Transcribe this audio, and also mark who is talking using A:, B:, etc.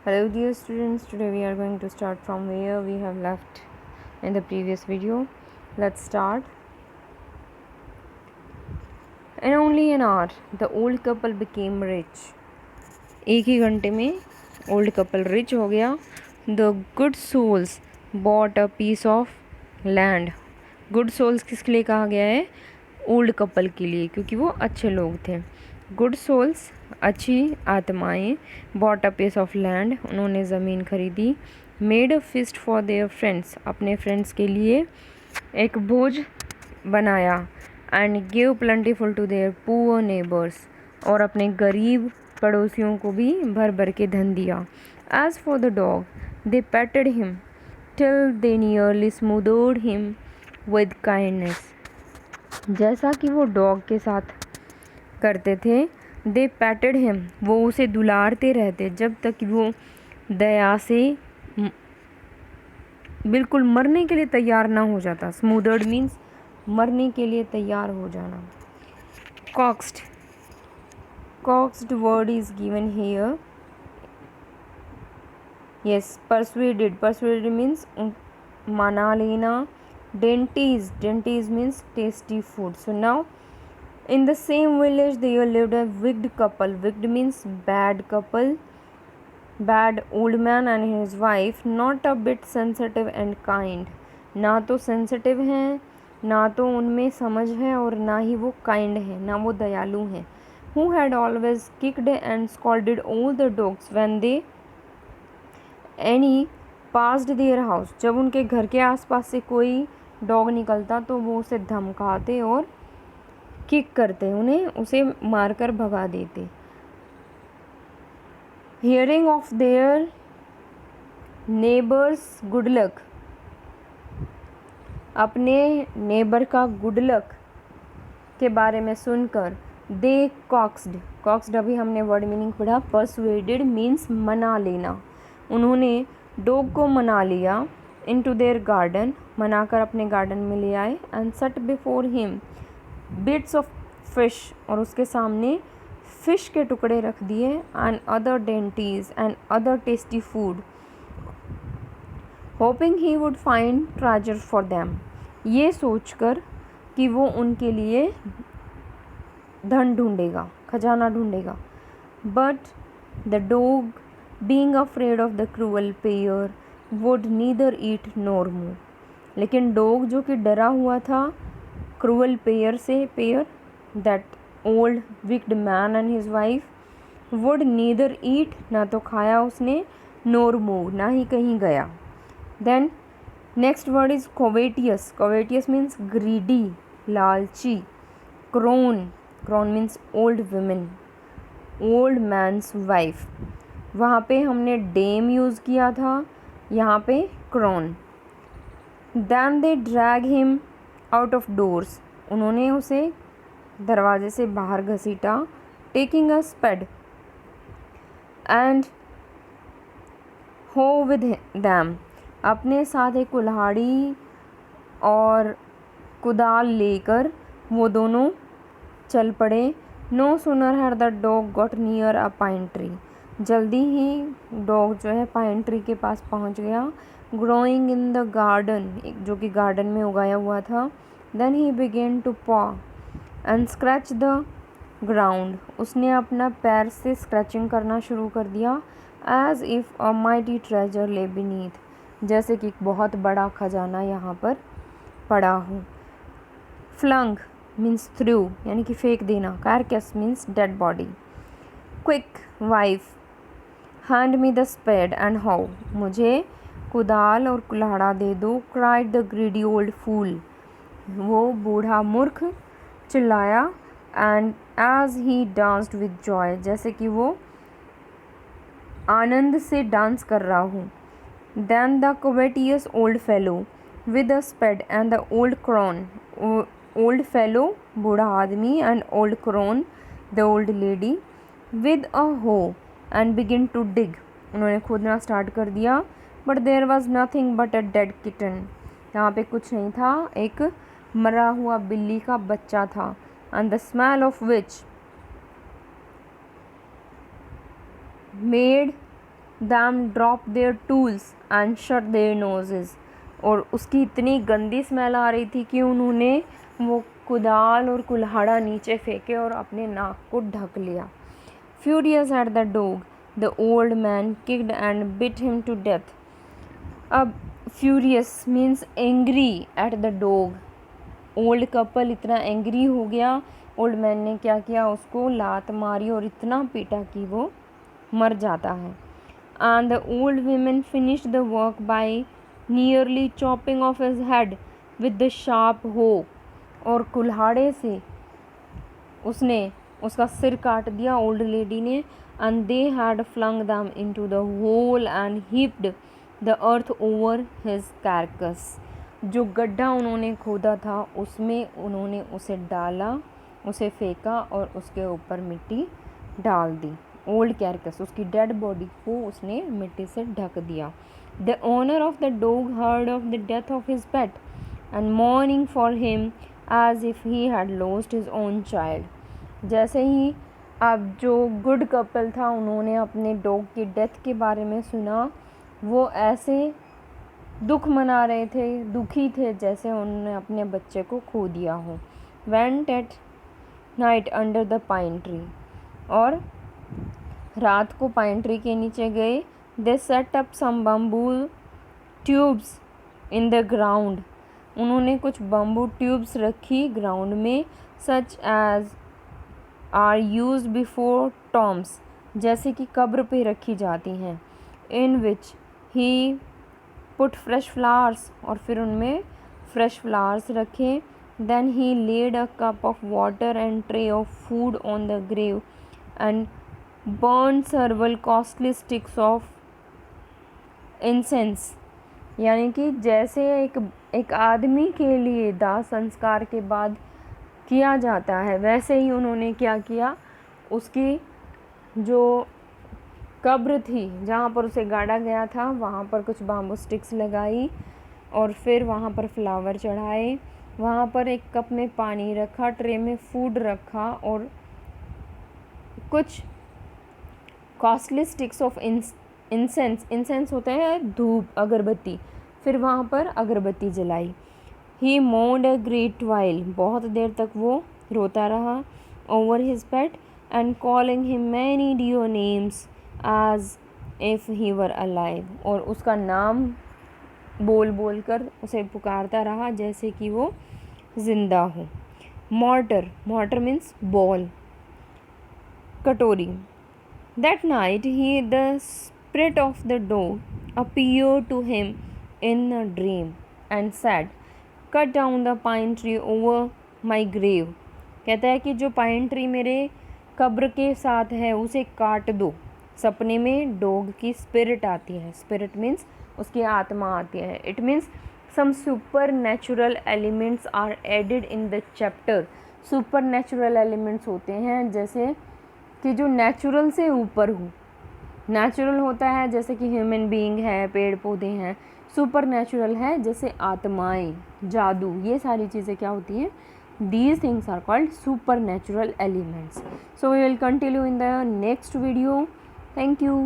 A: Hello dear students, today we are going to start from where we have left in the previous video. Let's start. In only an hour, the old couple became rich. एक ही घंटे में old couple rich हो गया. The good souls bought a piece of land. Good souls किसके लिए कहा गया है? ओल्ड कपल के लिए, क्योंकि वो अच्छे लोग थे. गुड सोल्स अच्छी आत्माएं. Bought a piece of land, उन्होंने ज़मीन खरीदी. Made a feast for their friends, अपने फ्रेंड्स के लिए एक भोज बनाया. And give plentiful to their poor neighbours, और अपने गरीब पड़ोसियों को भी भर भर के धन दिया. As for the dog, they petted him till they nearly smothered him with kindness. जैसा कि वो डॉग के साथ करते थे. दे पैटेड हिम, वो उसे दुलारते रहते जब तक कि वो दया से बिल्कुल मरने के लिए तैयार ना हो जाता. स्मूदर्ड मीन्स मरने के लिए तैयार हो जाना. Coaxed, coaxed word is given here. Yes, persuaded, persuaded means मना लेना. Dainties, dainties means tasty food. So now in the same village there lived a wicked couple. Wicked means bad couple, bad old man and his wife, not a bit sensitive and kind. ना तो sensitive हैं, ना तो उनमें समझ है, और ना ही वो काइंड है, ना वो दयालु हैं. Who had always kicked and scolded all the dogs when they any passed their house. जब उनके घर के आसपास से कोई डॉग निकलता तो वो उसे धमकाते और किक करते, उन्हें उसे मारकर भगा देते. Hearing of their neighbours good luck, अपने नेबर का गुड लक के बारे में सुनकर. दे कॉक्स्ड, कॉक्स्ड अभी हमने वर्ड मीनिंग पढ़ा. परसुएडेड मीन्स मना लेना. उन्होंने डॉग को मना लिया. इनटू देयर गार्डन, मनाकर अपने गार्डन में ले आए. And set before him bits of fish, और उसके सामने फिश के टुकड़े रख दिए. And other dainties and other tasty food, hoping he would find treasure for them, ये सोचकर कि वो उनके लिए धन ढूंढेगा, खजाना ढूंढेगा. But the dog being afraid of the cruel pair would neither eat nor move. लेकिन डॉग जो कि डरा हुआ था क्रूअल पेयर से, pair that old wicked man and his wife, would neither eat, ना तो खाया उसने, नोर मूव, ना ही कहीं गया. Then next word is covetous. Covetous means greedy, लालची. Crone, crone means old women, old man's wife. वहाँ पे हमने डेम यूज़ किया था, यहाँ पे crone. Then they drag him out of doors, उन्होंने उसे दरवाजे से बाहर घसीटा. Taking a spade and hoe with them, अपने साथ एक कुल्हाड़ी और कुदाल लेकर वो दोनों चल पड़े. No sooner had the dog got near a pine tree, जल्दी ही डॉग जो है पाइन ट्री के पास पहुंच गया. ग्रोइंग इन द गार्डन, जो कि गार्डन में उगाया हुआ था. Then he began to paw and scratch the ground, उसने अपना पैर से स्क्रैचिंग करना शुरू कर दिया. As if a mighty treasure lay beneath, जैसे कि बहुत बड़ा खजाना यहाँ पर पड़ा हो. फ्लंग मीन्स थ्रू, यानी कि फेंक देना. Carcass means dead body. Quick wife, hand me the spade and hoe, मुझे कुदाल और कुल्हाड़ा दे दो. Cried the greedy old fool, वो बूढ़ा मूर्ख चिल्लाया. And as he danced with joy, जैसे कि वो आनंद से डांस कर रहा हूँ. Then the covetous old fellow with a spade and the old crone, old fellow बूढ़ा आदमी and old crone the old lady, with अ हो एंड बिगिन टू डिग, उन्होंने खोदना स्टार्ट कर दिया. But there was nothing but a dead kitten, यहाँ पे कुछ नहीं था, एक मरा हुआ बिल्ली का बच्चा था. And the smell of which made them drop their tools and shut their noses. और उसकी इतनी गंदी स्मेल आ रही थी कि उन्होंने वो कुदाल और कुल्हाड़ा नीचे फेंके और अपने नाक को ढक लिया. Furious at the dog, the old man kicked and bit him to death. अब furious means angry at the dog. Old couple इतना एंग्री हो गया, ओल्ड मैन ने क्या किया, उसको लात मारी और इतना पीटा कि वो मर जाता है. And the old woman finished the work by nearly chopping off his head with the sharp hoe. और कुल्हाड़े से उसने उसका सिर काट दिया ओल्ड लेडी ने. And they had flung them into the hole and heaped the earth over his carcass. जो गड्ढा उन्होंने खोदा था उसमें उन्होंने उसे डाला, उसे फेंका और उसके ऊपर मिट्टी डाल दी. ओल्ड कैरकस, उसकी डेड बॉडी को उसने मिट्टी से ढक दिया. The owner of the dog heard of the death of his pet and mourning for him as if he had lost his own child. जैसे ही अब जो गुड कपल था उन्होंने अपने डॉग की डेथ के बारे में सुना, वो ऐसे दुख मना रहे थे, दुखी थे जैसे उन्होंने अपने बच्चे को खो दिया हो. Went at night under the pine tree. और रात को पाइन ट्री के नीचे गए. They set up some bamboo tubes in the ground. उन्होंने कुछ बम्बू ट्यूब्स रखी ग्राउंड में. Such as are used before tombs, जैसे कि कब्र पे रखी जाती हैं. In which he put fresh flowers, और फिर उनमें फ्रेश फ्लावर्स रखे. Then he laid a cup of water and tray of food on the grave and burn several costly sticks of incense. यानी कि जैसे एक आदमी के लिए दाह संस्कार के बाद किया जाता है, वैसे ही उन्होंने क्या किया, उसकी जो कब्र थी जहाँ पर उसे गाड़ा गया था वहाँ पर कुछ बाम्बू स्टिक्स लगाई और फिर वहाँ पर फ्लावर चढ़ाए. वहाँ पर एक कप में पानी रखा, ट्रे में फूड रखा और कुछ costly sticks of incense. Incense होता है धूप, अगरबत्ती. फिर वहाँ पर अगरबत्ती जलाई. He moaned a great while, बहुत देर तक वो रोता रहा. Over his pet and calling him many dear names as if he were alive. और उसका नाम बोल बोल कर उसे पुकारता रहा जैसे कि वो ज़िंदा हो. मॉर्टर, मॉर्टर मीन्स बॉल, कटोरी. That night he the spirit of the dog appeared to him in a dream and said cut down the pine tree over my grave. कहता है कि जो पाइन ट्री मेरे कब्र के साथ है उसे काट दो. सपने में डॉग की स्पिरिट आती है. स्पिरिट मीन्स उसकी आत्मा आती है. It means some supernatural elements are added in the chapter. Supernatural elements होते हैं जैसे कि जो नेचुरल से ऊपर हो. नेचुरल होता है जैसे कि ह्यूमन बीइंग है, पेड़ पौधे हैं. सुपर नेचुरल है जैसे आत्माएं, जादू, ये सारी चीज़ें क्या होती हैं, these things are called supernatural elements. So we will continue in the next video. Thank you.